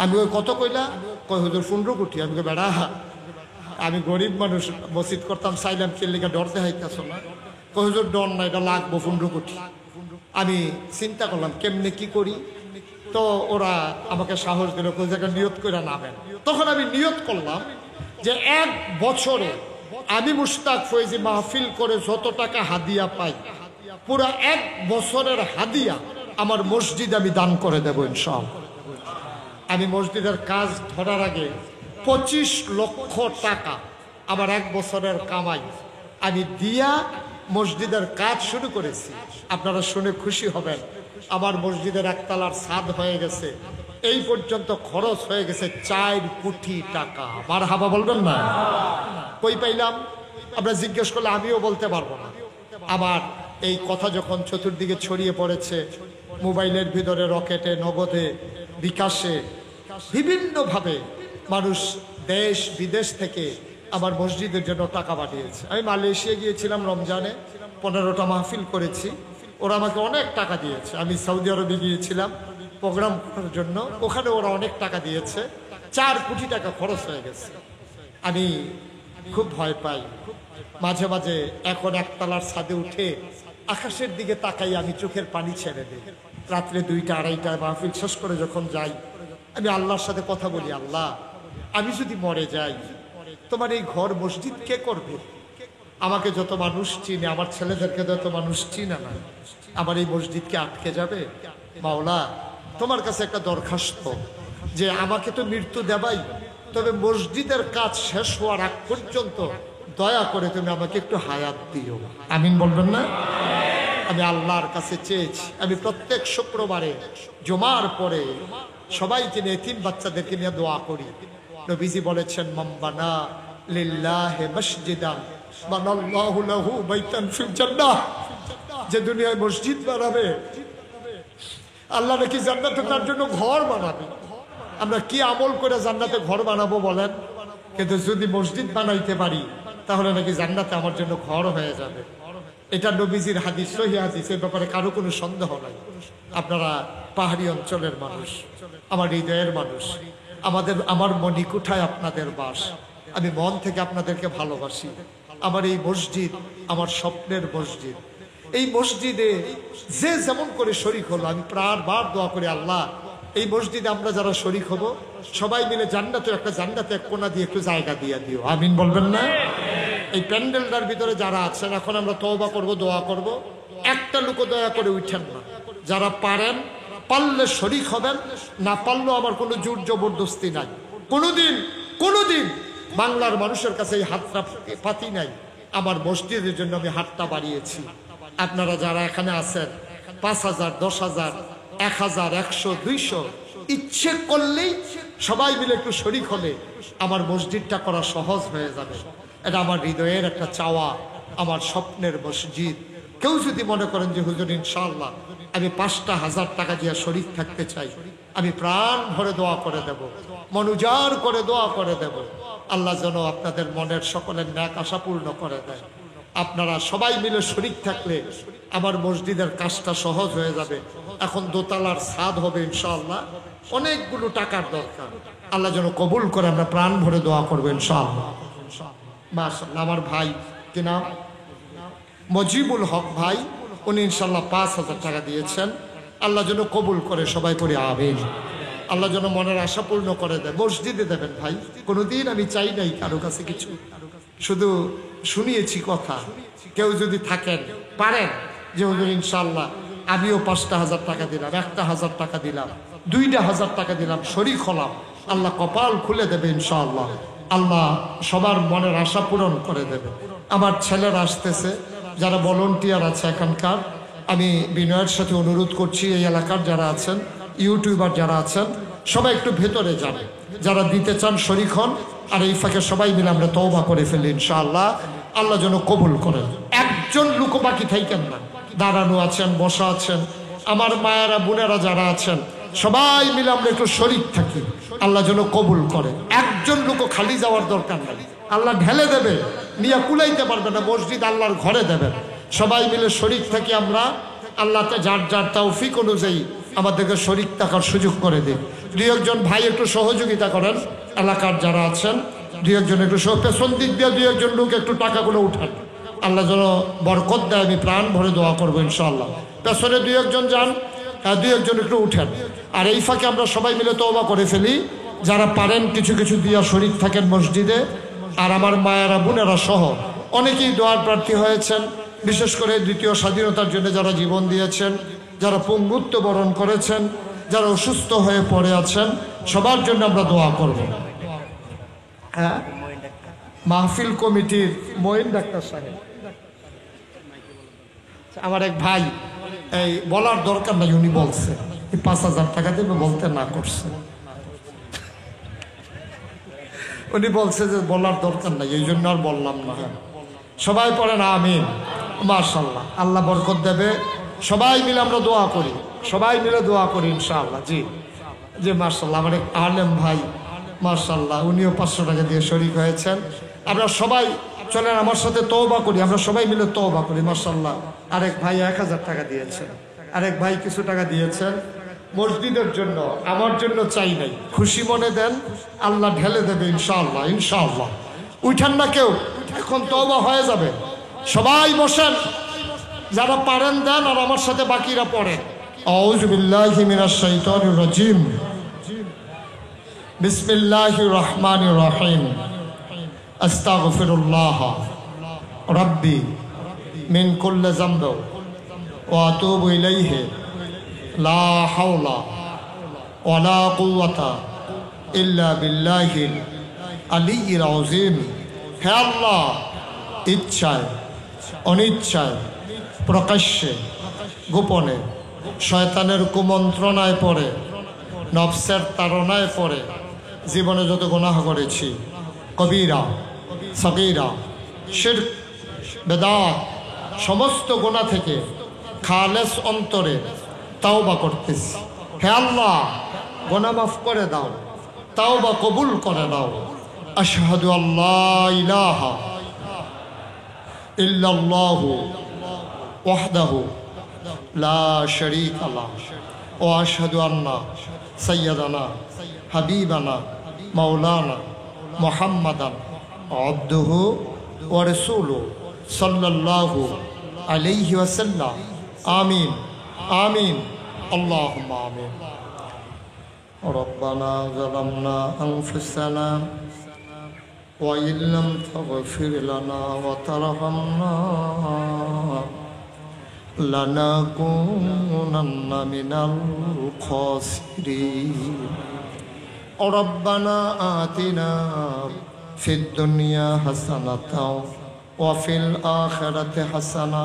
আমি ওই কত কইলা? কয় হুজুর 15 কোটি। আমি কই বেড়া, আমি গরিব মানুষ, মসজিদ করতাম, চাইলাম কে লিগা ডর দেখাইতেছ না? কয় হুজুর ডর না, এটা লাগবো 15 কোটি। আমি চিন্তা করলাম কেমনে কি করি। তো ওরা আমাকে সাহস দিল, কোন জায়গায় নিয়ত করে নামেন। তখন আমি নিয়ত করলাম যে 1 বছরে আমি মুশতাক ফয়েজি মাহফিল করে যত টাকা হাদিয়া পাই, পুরা 1 বছরের হাদিয়া আমার মসজিদ আমি দান করে দেবো ইনশাআল্লাহ। আমি মসজিদের কাজ ধরার আগে 25 লক্ষ টাকা আমার 1 বছরের কামাই আমি দিয়া মসজিদের কাজ শুরু করেছি। আপনারা শুনে খুশি হবেন, আমার মসজিদের 1 তলার ছাদ হয়ে গেছে। এই পর্যন্ত খরচ হয়ে গেছে 4 কোটি টাকা। মারহাবা বলবেন না? কই পাইলাম? আমরা জিজ্ঞেস করলে আমিও বলতে পারবো না। আমার এই কথা যখন চতুর্দিকে ছড়িয়ে পড়েছে, মোবাইলের ভিতরে, রকেটে, নগদে, বিকাশে, বিভিন্নভাবে মানুষ দেশ বিদেশ থেকে আমার মসজিদের জন্য টাকা পাঠিয়েছে। আমি মালয়েশিয়া গিয়েছিলাম রমজানে, 15টা মাহফিল করেছি, ওরা আমাকে অনেক টাকা দিয়েছে। আমি সৌদি আরবে গিয়েছিলাম প্রোগ্রাম করার জন্য, ওখানে ওরা অনেক টাকা দিয়েছে। 4 কোটি টাকা খরচ হয়ে গেছে। আমি খুব ভয় পাই মাঝে মাঝে। এখন 1 তলার ছাদে উঠে আকাশের দিকে তাকাই, আমি চোখের পানি ছেড়ে দিই। রাত্রে 2টা 2:30টায় মাহফিল শেষ করে যখন যাই, আমি আল্লাহর সাথে কথা বলি, আল্লাহ আমি যদি মরে যাই, তোমার এই ঘর মসজিদ কে করবে? আমাকে যত মানুষ চিনে, আমার ছেলেদেরকে যত মানুষ চিনে না, আমার এই মসজিদকে আটকে যাবে? মাওলা তোমার কাছে একটা দরখাস্ত, যে আমাকে তো মৃত্যু দেবাই, তবে মসজিদের কাজ শেষ হওয়ার আগ পর্যন্ত দয়া করে তুমি আমাকে একটু হায়াত দিও। আমিন বলবেন না? আমি আল্লাহর কাছে চেয়েছি। আমি প্রত্যেক শুক্রবারে জুমার পরে সবাইকে নিয়ে, এতিম বাচ্চাদেরকে নিয়ে দোয়া করি। নবীজি বলেছেন, মাম্বানা লিল্লাহি মসজিদান বানাল্লাহু লাহু বাইতান ফিল জান্নাহ। যে দুনিয়ায় মসজিদ বানাবে, আল্লাহ নাকি জান্নাতে তার জন্য ঘর বানাবে। আমরা কি আমল করে জান্নাতে ঘর বানাবো বলেন? কিন্তু যদি মসজিদ বানাইতে পারি, তাহলে নাকি জান্নাতে আমার জন্য ঘর হয়ে যাবে। এটা নবীজির হাদিস, সহিহ হাদিস, এর ব্যাপারে কারো কোনো সন্দেহ নাই। আপনারা পাহাড়ি অঞ্চলের মানুষ, আমার হৃদয়ের মানুষ, আমার মণিকুঠায় আপনাদের বাস। আমি মন থেকে আপনাদেরকে ভালোবাসি। আমার এই মসজিদ আমার স্বপ্নের মসজিদ। এই মসজিদে যে যেমন করে শরীক হলো, আমি প্রাণবার দোয়া করি, আল্লাহ এই মসজিদে আমরা যারা শরীক হব সবাই মিলে জান্নাতে এক কোণা দিয়ে একটু জায়গা দিয়ে দিও। আমিন বলবেন না? এই প্যান্ডেলটার ভিতরে যারা আছেন, এখন আমরা তওবা করব, দোয়া করব, একটা লোক দয়া করে উঠেন না। যারা পারেন, পারলে শরীক হবেন, না পারলেও আমার কোনো জোর জবরদস্তি নাই। কোনোদিন বাংলার মানুষের কাছে এই হাতটা পাতি নাই। আমার মসজিদের জন্য আমি হাতটা বাড়িয়েছি। আপনারা যারা এখানে আছেন, 5,000, 10,000, 1,000, 100, 200 ইচ্ছে করলেই সবাই মিলে একটু শরীক হলে আমার মসজিদটা করা সহজ হয়ে যাবে। এটা আমার হৃদয়ের একটা চাওয়া, আমার স্বপ্নের মসজিদ। কেউ যদি মনে করেন যে হুজুর ইনশাআল্লাহ আমি 5টা 1000 টাকা দিয়ে শরীক থাকতে চাই, আমি প্রাণ ভরে দোয়া করে দেব, মনোজার করে দোয়া করে দেব। আল্লাহ যেন আপনাদের মনের সকলের ন্যাক আশা পূর্ণ করে দেয়। আপনারা সবাই মিলে শরীক থাকলে আমার মসজিদের কাজটা সহজ হয়ে যাবে। এখন 2 তলার ছাদ হবে ইনশাআল্লাহ, অনেকগুলো টাকার দরকার। আল্লাহ যেন কবুল করে, আমরা প্রাণ ভরে দোয়া করবো ইনশাআল্লাহ। মাশাআল্লাহ। আমার ভাই কি নাম? মজিবুল হক ভাই, উনি ইনশাআল্লাহ 5,000 টাকা দিয়েছেন। আল্লাহ যেন কবুল করে, সবাই করে আমিন। আল্লাহ যেন মনের আশা পূর্ণ করে দেয়। মসজিদে দেবেন ভাই, কোনোদিন আমি চাই নাই কারো কাছে কিছু, শুধু শুনিয়েছি কথা। কেউ যদি থাকেন, পারেন যে হুজুর ইনশাআল্লাহ আমিও 5টা 1000 টাকা দিলাম, 1টা 1000 টাকা দিলাম, 2টা 1000 টাকা দিলাম, শরীক হলাম, আল্লাহ কপাল খুলে দেবে ইনশাআল্লাহ। আল্লাহ সবার মনের আশা পূরণ করে দেবে। আমার ছেলেরা আসতেছে, যারা ভলান্টিয়ার আছে এখানকার, আমি বিনয়ের সাথে অনুরোধ করছি এই এলাকার যারা আছেন, ইউটিউবার যারা আছেন, সবাই একটু ভেতরে যাবে, যারা দিতে চান শরীক হন। আর এই ফাঁকে সবাই মিলে আমরা তওবা করে ফেলি ইনশাআল্লাহ। আল্লাহ যেন কবুল করেন। একজন লোক বাকি থাকেন না, দাঁড়ানো আছেন, বসা আছেন, আমার মায়েরা বোনেরা যারা আছেন, সবাই মিলে আমরা একটু শরীক থাকি, আল্লাহ যেন কবুল করে। একজন লোক খালি যাওয়ার দরকার নেই, আল্লাহ ঢেলে দেবে, নিয়ে কুলাইতে পারবে না, মসজিদ আল্লাহর ঘরে দেবেন। সবাই মিলে শরীক থাকি আমরা, আল্লাহতে যার যার তৌফিক অনুযায়ী আমাদেরকে শরীক থাকার সুযোগ করে দিন। দুই একজন ভাই একটু সহযোগিতা করেন, এলাকার যারা আছেন দুই একজন একটু পেছন দিক দিয়ে দুই একজন লোক একটু টাকাগুলো উঠান, আল্লাহ যেন বরকত দেয়। আমি প্রাণ ভরে দোয়া করবো ইনশাআল্লাহ। পেছনে দুই একজন যান, দুই একজন একটু উঠেন। আর এই ফাঁকে আমরা সবাই মিলে তওবা করে ফেলি, যারা পারেন কিছু কিছু দিয়া শরীক থাকেন মসজিদে। আর আমার মায়েরা বোনেরা সহ অনেকেই দোয়ার প্রার্থী হয়েছেন, বিশেষ করে দ্বিতীয় স্বাধীনতার জন্য যারা জীবন দিয়েছেন, যারা পঙ্গুত্ব বরণ করেছেন, যারা অসুস্থ হয়ে পড়ে আছেন, সবার জন্য আমরা দোয়া করব। হ্যাঁ, মাহফিল কমিটির মঈন ডাক্তার সাহেব, আমার এক ভাই, এই বলার দরকার নাই, উনি বলছে 5,000 টাকা দেবে, বলতে না করছে। উনি বলছে যে বলার দরকার নাই, এই জন্য আর বললাম না। সবাই পড়েন আমিন। মাশাআল্লাহ, আল্লাহ বরকত দেবে। সবাই মিলে আমরা দোয়া করি, সবাই মিলে দোয়া করি ইনশাআল্লাহ। জি জি, মাশাআল্লাহ। আমার এক আলেম ভাই, মাশাআল্লাহ, উনিও 500 টাকা দিয়ে শরীক হয়েছেন। আমরা সবাই চলেন আমার সাথে তওবা করি, আমরা সবাই মিলে তওবা করি। মাশাআল্লাহ, আরেক ভাই 1000 টাকা দিয়েছেন, আরেক ভাই কিছু টাকা দিয়েছেন মসজিদের জন্য, আমার জন্য চাই নাই। খুশি মনে দেন, আল্লাহ ঢেলে দেবে ইনশাআল্লাহ। ইনশাআল্লাহ উঠান না কেউ, এখন তওবা হয়ে যাবে। সবাই বসেন, যারা পারেন দেন, আর আমার সাথে বাকিরা পড়েন। আউযু বিল্লাহি মিনাশ শাইতানির রাজিম, বিসমিল্লাহির রহমানির রহিম, আস্তাগফিরুল্লাহ রাব্বি মিন কুল্লি যামব ওয়া আতুবু ইলাইহি লা হাওলা ওয়ালা কুওয়াতা ইল্লা বিল্লাহিল আলিয়্যিল আযীম। হে আল্লাহ, ইচ্ছায় অনিচ্ছায়, প্রকাশ্যে গোপনে, শয়তানের কুমন্ত্রণায় পড়ে, নফসের তাড়নায় পড়ে জীবনে যত গুনাহ করেছি, কবিরা সগীরা, শিরক, বেদাত, সমস্ত গুনাহ থেকে খালেস অন্তরে তাওবা করতেছি। হে আল্লাহ, গুনাহ মাফ করে দাও, তাওবা কবুল করে দাও। আশহাদু আল্লা ইলাহা ইল্লাল্লাহু ওয়াহদাহু লা শারীকা লাহু ওয়া আশহাদু আন্না সাইয়্যিদানা হাবিবানা মাওলানা মুহাম্মাদান আবদুহু ওয়া রাসূলুহু সাল্লাল্লাহু আলাইহি ওয়াসাল্লাম। আমিন আমিন, আল্লাহুম্মা আমিন। রব্বানা যালামনা আনফুসানা ওয়া ইল্লাম তাগফির লানা ওয়া তারহামনা লানাকুনান্না মিনাল খাসিরিন। রব্বানা আতিনা ফিদ দুনিয়া হাসানাতাও ওয়া ফিল আখিরাতি হাসানা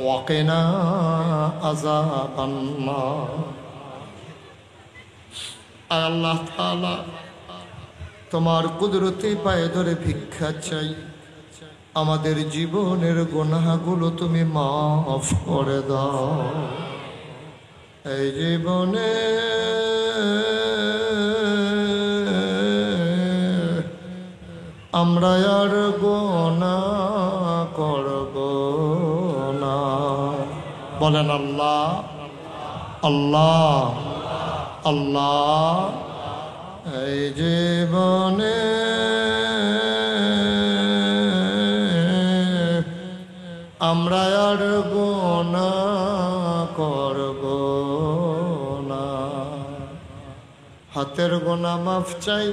ওয়া কিনা আযাবান নার। আল্লাহ তাআলা, তোমার কুদরতি পায়ে ধরে ভিক্ষা চাই, আমাদের জীবনের গুনাহগুলো তুমি মাফ করে দাও। এই জীবনে আমরা আর গুনাহ করব না। বলেন আল্লাহ আল্লাহ আল্লাহ। এই জীবনে আমরা আর গুনাহ করব না। হাতের গুনাহ মাফ চাই,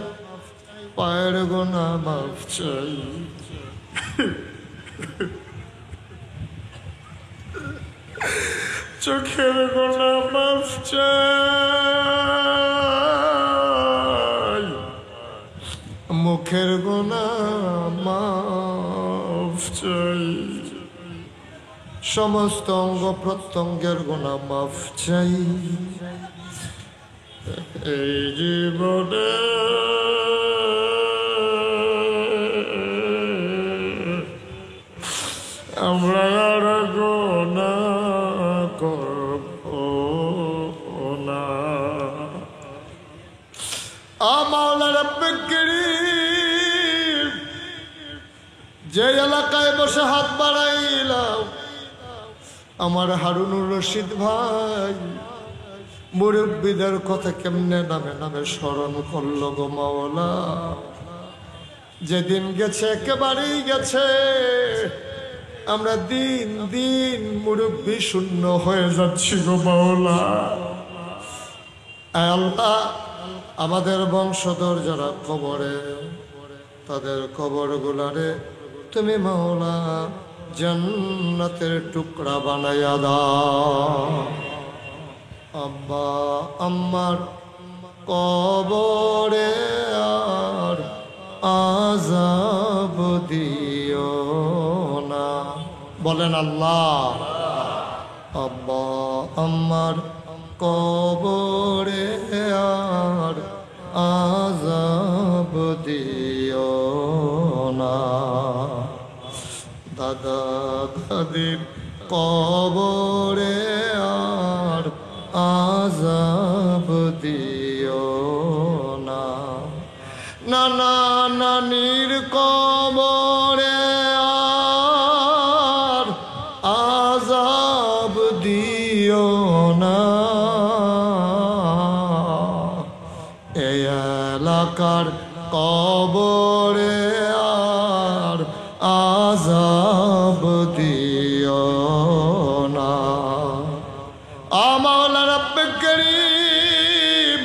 পায়ের গুনাহ মাফ চাই, চোখের গুনাহ মাফ চাই, মুখের গুনাহ মাফ চাই, সমস্ত অঙ্গ প্রত্যঙ্গের গুনাহ মাফ চাই। এই জীবনে আমরা আর গুনাহ করব না। মাওলা রব্বে করিম, যে এলাকায় বসে হাত বাড়াইলাম আমার হারুনুর রশিদ ভাই মুরব্বীদের কথা কেমনে নামে নামে স্মরণ করল গো মাওলা। যেদিন গেছে একেবারেই গেছে, আমরা দিন দিন মুরব্বী শূন্য হয়ে যাচ্ছি গো মাওলা। আল্লাহ, আমাদের বংশধর যারা কবরে, তাদের কবর গুলারে তুমি মাওলা জান্নাতের টুকরা বানাইয়া দাও। আব্বা আম্মার কবরে আর আযাব দিও না, বলেন আল্লাহ। আব্বা আম্মার কবরে আর আযাব দিও না। দাদা দাদির কবরে আর আযাব দিও না। নানা নানির কবরে আর আযাব দিও না। এই এলাকার কবরে আর আযাব দিও না। মাওলা রব্বে করিম,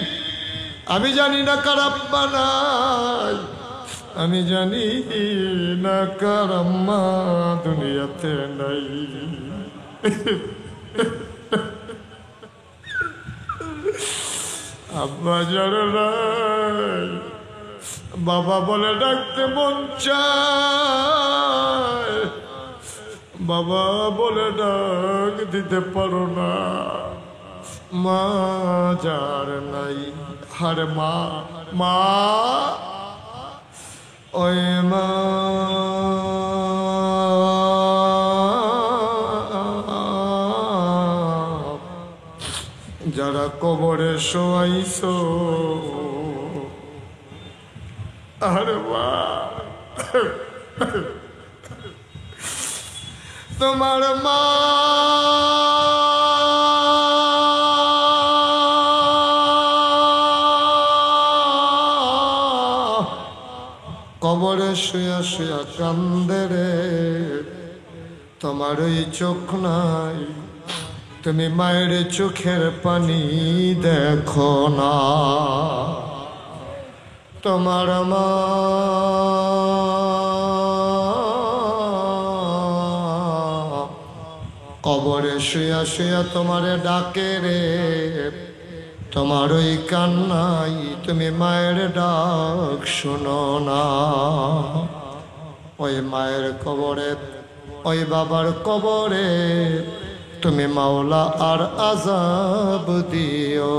আমি জানি না কার আব্বা নাই, আমি জানি না কার আম্মা দুনিয়াতে নাই। আব্বা যার নাই, বাবা বলে ডাকতে মন চায়, বাবা বলে ডাক দিতে পারো না। মা যার নাই, হারে মা, মা ওই মা যারা কবরে শোয়াইছো, আরে মা তোমার মা কবরে শুয়া শুয়া কান্দে রে, তোমার ওই চোখ নাই, তুমি মায়ের চোখের পানি দেখো না। তোমার মা কবরে শুয়া শুয়া তোমারে ডাকে রে, তোমার ওই কান্নাই তুমি মায়ের ডাক শোনো না। ওই মায়ের কবরে, ওই বাবার কবরে তুমি মাওলা আর আযাব দিও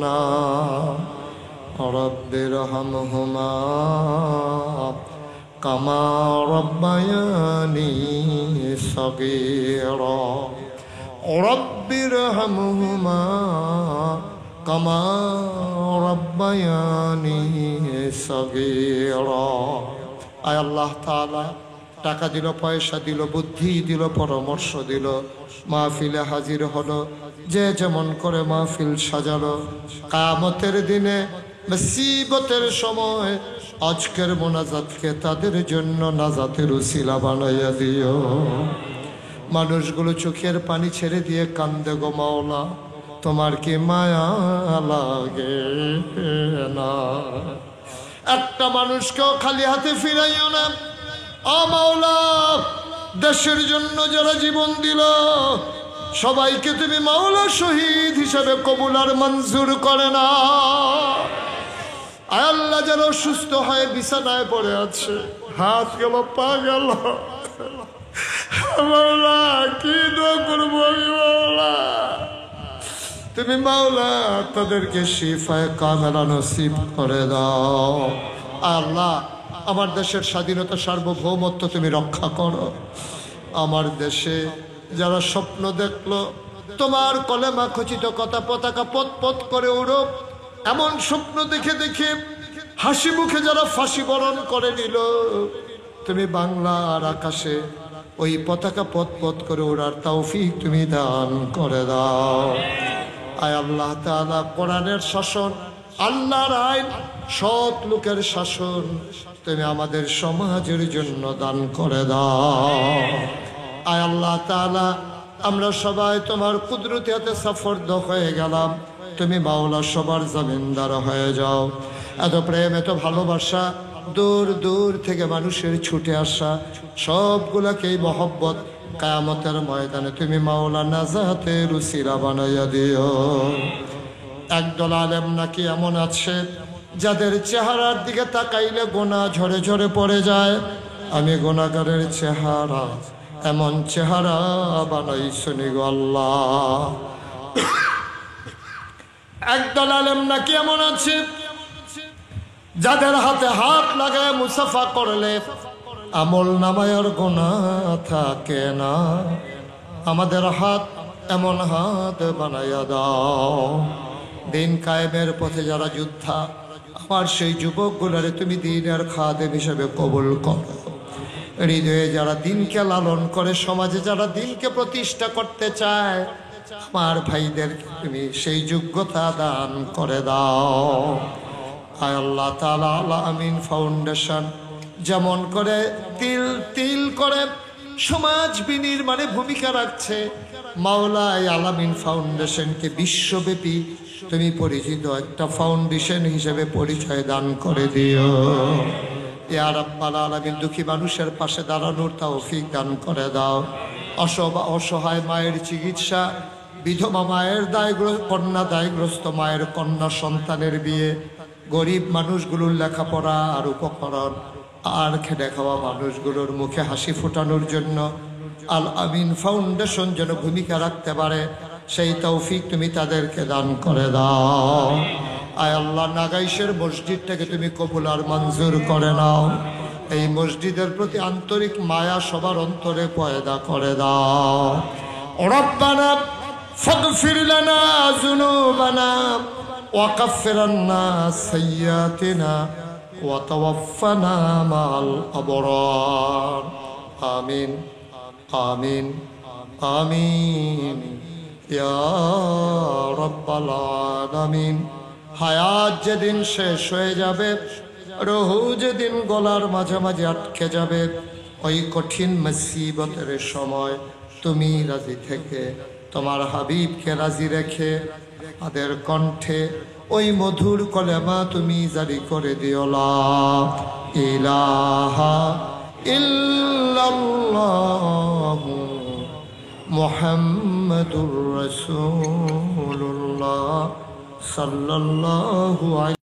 না। রব্বির হামহুমা কামা রব্বায়ানি সগীরা, রব্বির হামহুমা কামা রব্বায়ানি সগীরা। আয় আল্লাহ তাআলা টাকা দিল, পয়সা দিল, বুদ্ধি দিল, পরামর্শ দিল, মাহফিলে হাজির হলো, যে যেমন করে মাহফিল সাজালো। কিয়ামতের দিনে মুসিবতের সময় আজকের মোনাজাতকে তাদের জন্য নাজাতের উসিলা বানাইয়া দিও। মানুষগুলো চোখের পানি ছেড়ে দিয়ে কান্দে গো মাওলা, তোমার কি মায়া লাগে না? একটা মানুষকেও খালি হাতে ফিরাইও না। মাওলা, দেশের জন্য যারা জীবন দিল সবাইকে তুমি মাওলা শহীদ হিসাবে কবুল আর মঞ্জুর করে না। আয় আল্লাহ, যারা সুস্থ হয়ে বিছানায় পড়ে আছে, হাত গেল পা গেল, মাওলা কি দোয়া করবো আমি মাওলা? তুমি মাওলা তাদেরকে শিফায়ে কামেলা নসিব করে দাও। আল্লাহ, আমার দেশের স্বাধীনতা সার্বভৌমত্ব তুমি রক্ষা করো। আমার দেশে যারা স্বপ্ন দেখলো তোমার কলেমা খচিত কথা পতাকা পথ পথ করে উড়ো, এমন স্বপ্ন দেখে দেখে হাসি মুখে যারা ফাঁসি বরণ করে নিল, তুমি বাংলার আকাশে ওই পতাকা পথ পথ করে ওড়ার তৌফিক তুমি দান করে দাও। আয় আল্লাহ তাআলা, কোরআনের শাসন, আল্লাহর আইন, সৎ লোকের শাসন তুমি আমাদের সমাজের জন্য দান করে দাও। আয় আল্লাহ তাআলা, আমরা সবাই তোমার কুদরতি হাতে সফরদ হয়ে গেলাম, তুমি মাওলা সবার জমিনদার হয়ে যাও। এত প্রেম, এত ভালোবাসা, দূর দূর থেকে মানুষের ছুটে আসা, সবগুলাকেই মহব্বত কিয়ামতের ময়দানে তুমি মাওলা নাজাতের উসিলা বানাইয়া দিও। একদল আলেম নাকি এমন আছে যাদের চেহারার দিকে তাকাইলে গোনা ঝরে ঝরে পড়ে যায়। আমি গোনাগারের চেহারা, এমন চেহারা বানাইছনি গো আল্লাহ। একদল আলেম নাকি এমন আছে যাদের হাতে হাত লাগায় মুসাফা করলে আমল নামায়ের গোনা থাকে না। আমাদের হাত এমন হাত বানাইয়া দাও। দিন কায়েমের পথে যারা যোদ্ধা, আমার সেই যুবকগুলারে তুমি দিনের খাদেম হিসেবে কবুল করো। হৃদয়ে যারা দিনকে লালন করে, সমাজে যারা দিনকে প্রতিষ্ঠা করতে চায়, আমার ভাইদেরকে তুমি সেই যোগ্যতা দান করে দাও। আয় আল্লাহ তাআলা, আল আমিন ফাউন্ডেশন যেমন করে তিল তিল করে সমাজ বিনির্মাণে ভূমিকা রাখছে, মাওলা আল আমিন ফাউন্ডেশনকে বিশ্বব্যাপী তুমি পরিচিত একটা ফাউন্ডেশন হিসেবে পরিচয় দান করে দিও। ইয়া রাব্বাল আলামিন, দুঃখী মানুষের পাশে দাঁড়ানোর তৌফিক দান করে দাও। অসহায় মায়ের চিকিৎসা, বিধবা মায়ের কন্যা দায়গ্রস্ত মায়ের কন্যা সন্তানের বিয়ে, গরিব মানুষগুলোর লেখাপড়া আর উপকরণ, আর খেটে খাওয়া মানুষগুলোর মুখে হাসি ফোটানোর জন্য আল আমিন ফাউন্ডেশন যেন ভূমিকা রাখতে পারে, সেই তৌফিক তুমি তাদেরকে দান করে দাও। আয় আল্লাহ, নাগাইশের মসজিদটাকে তুমি কবুল আর মঞ্জুর করে নাও। এই মসজিদের প্রতি আন্তরিক মায়া সবার অন্তরে পয়দা করে দাও। রব্বানা ফাগফির লানা যুনুবানা ওয়া কাফির আন্না সাইয়্যাতিনা ওয়া তাওয়াফানা মাল আবরার। আমিন আমিন আমিন ইয়া রাব্বাল আলামিন। হায়াত যেদিন শেষ হয়ে যাবে, রহু যেদিন গলার মাঝামাঝি আটকে যাবে, ওই কঠিন মুসিবতের সময় তুমি রাজি থেকে তোমার হাবিবকে রাজি রেখে আমাদের কণ্ঠে ওই মধুর কলেমা তুমি জারি করে দিও, লা ইলাহা ইল্লাল্লাহু মুহাম্মাদুর রাসূলুল্লাহ সাল্লাল্লাহু আলাইহি